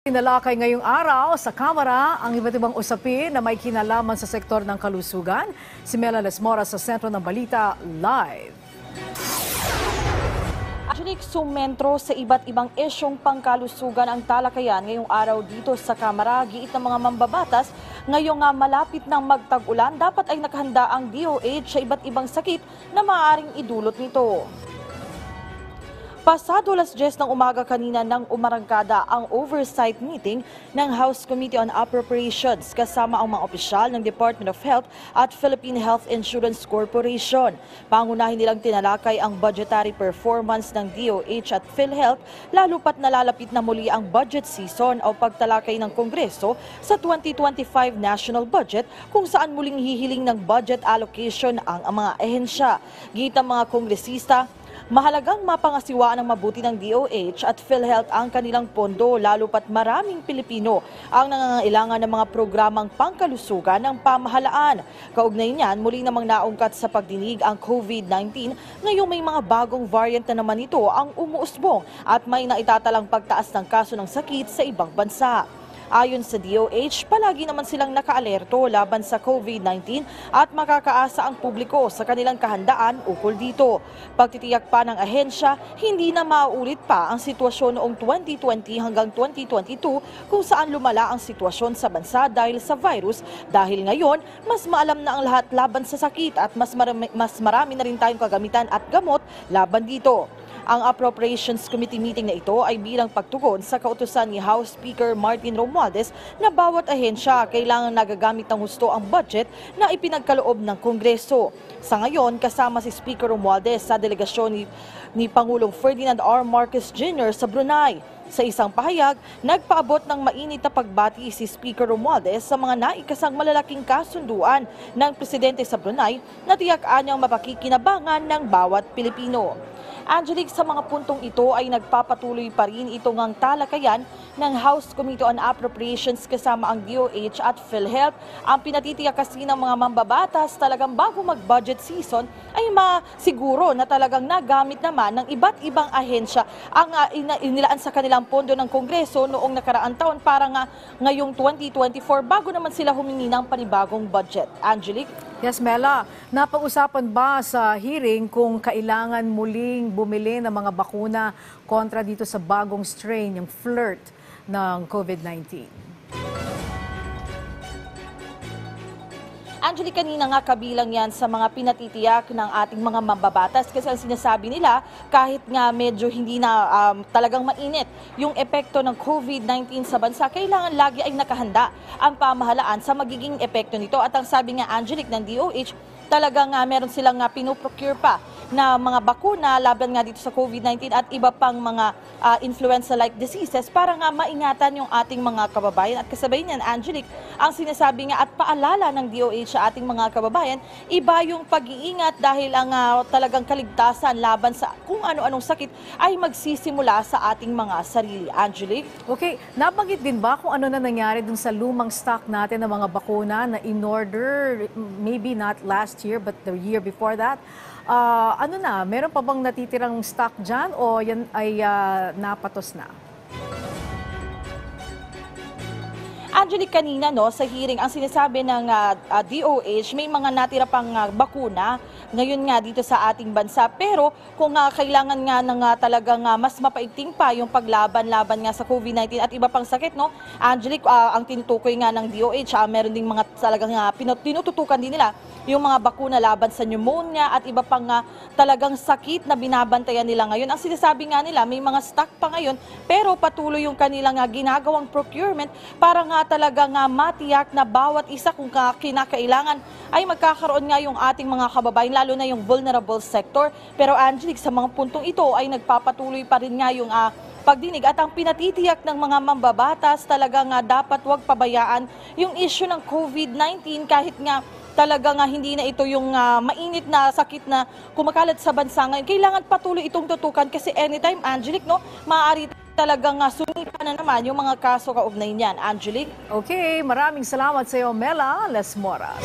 Tinalakay ngayong araw sa Kamara ang iba't ibang usapin na may kinalaman sa sektor ng kalusugan. Si Mela Lesmora sa sentro ng balita live. Angelic, sumentro sa iba't ibang isyong pangkalusugan ang talakayan ngayong araw dito sa Kamara. Giit ng mga mambabatas, ngayong malapit ng magtag-ulan, dapat ay nakahanda ang DOH sa iba't ibang sakit na maaaring idulot nito. Pasado 10:00 ng umaga kanina nang umarangkada ang oversight meeting ng House Committee on Appropriations kasama ang mga opisyal ng Department of Health at Philippine Health Insurance Corporation. Pangunahin nilang tinalakay ang budgetary performance ng DOH at PhilHealth lalo pat nalalapit na muli ang budget season o pagtalakay ng Kongreso sa 2025 national budget kung saan muling hihiling ng budget allocation ang mga ehensya. Gitang mga kongresista, mahalagang mapangasiwaan ng mabuti ng DOH at PhilHealth ang kanilang pondo lalo pat maraming Pilipino ang nangangailangan ng mga programang pangkalusugan ng pamahalaan. Kaugnay niyan, muli namang naungkat sa pagdinig ang COVID-19 ngayong may mga bagong variant na naman ito ang umuusbong at may naitatalang pagtaas ng kaso ng sakit sa ibang bansa. Ayon sa DOH, palagi naman silang nakaalerto laban sa COVID-19 at makakaasa ang publiko sa kanilang kahandaan ukol dito. Pagtitiyak pa ng ahensya, hindi na mauulit pa ang sitwasyon noong 2020 hanggang 2022 kung saan lumala ang sitwasyon sa bansa dahil sa virus. Dahil ngayon, mas maalam na ang lahat laban sa sakit at mas marami na rin tayong kagamitan at gamot laban dito. Ang Appropriations Committee meeting na ito ay bilang pagtugon sa kautusan ni House Speaker Martin Romualdez na bawat ahensya kailangan nagagamit ng husto ang budget na ipinagkaloob ng Kongreso. Sa ngayon, kasama si Speaker Romualdez sa delegasyon ni Pangulong Ferdinand R. Marcos Jr. sa Brunei. Sa isang pahayag, nagpaabot ng mainit na pagbati si Speaker Romualdez sa mga naikasang malalaking kasunduan ng presidente sa Brunei na tiyak-anyang mapakikinabangan ng bawat Pilipino. Angelic, sa mga puntong ito ay nagpapatuloy pa rin itong ang talakayan ng House Committee on Appropriations kasama ang DOH at PhilHealth. Ang pinatitiyak kasi ng mga mambabatas talagang bago mag-budget season ay masiguro na talagang nagamit naman ng iba't ibang ahensya ang inilaan sa kanilang pondo ng Kongreso noong nakaraang taon para nga ngayong 2024 bago naman sila humingi ng panibagong budget. Angelic? Yes, Mela. Napag-usapan ba sa hearing kung kailangan muling bumili ng mga bakuna kontra dito sa bagong strain, yung flirt ng COVID-19? Angelic, kanina nga kabilang yan sa mga pinatitiyak ng ating mga mambabatas kasi ang sinasabi nila kahit nga medyo hindi na talagang mainit yung epekto ng COVID-19 sa bansa, kailangan lagi ay nakahanda ang pamahalaan sa magiging epekto nito. At ang sabi nga, Angelic, ng DOH, talagang meron silang pinoprocure pa na mga bakuna laban nga dito sa COVID-19 at iba pang mga influenza-like diseases para nga maingatan yung ating mga kababayan. At kasabay niyan, Angelic, ang sinasabi nga at paalala ng DOH sa ating mga kababayan, iba yung pag-iingat dahil ang talagang kaligtasan laban sa kung ano-anong sakit ay magsisimula sa ating mga sarili. Angelic? Okay, nabanggit din ba kung ano na nangyari dun sa lumang stock natin ng mga bakuna na in-order, maybe not last year but the year before that? Ano na, meron pa bang natitirang stock dyan o yan ay napatos na? Angelic, kanina sa hearing, ang sinasabi ng DOH, may mga natira pang bakuna ngayon nga dito sa ating bansa. Pero kung kailangan nga ng talagang mas mapaigting pa yung paglaban-laban nga sa COVID-19 at iba pang sakit, Angelic, ang tinutukoy nga ng DOH, meron ding mga talagang tinututukan din nila yung mga bakuna laban sa pneumonia at iba pang talagang sakit na binabantayan nila ngayon. Ang sinasabi nga nila, may mga stock pa ngayon pero patuloy yung kanilang ginagawang procurement para nga talagang matiyak na bawat isa kung kinakailangan ay magkakaroon nga yung ating mga kababayan, lalo na yung vulnerable sector. Pero Angelic, sa mga puntong ito ay nagpapatuloy pa rin nga yung pagdinig at ang pinatitiyak ng mga mambabatas talagang dapat wag pabayaan yung issue ng COVID-19 kahit nga talaga nga hindi na ito yung mainit na sakit na kumakalat sa bansa ngayon. Kailangan patuloy itong tutukan kasi anytime, Angelic, maaari talagang sumipa na naman yung mga kaso kaugnay niyan. Angelic? Okay, maraming salamat sa iyo, Mela Lesmoras.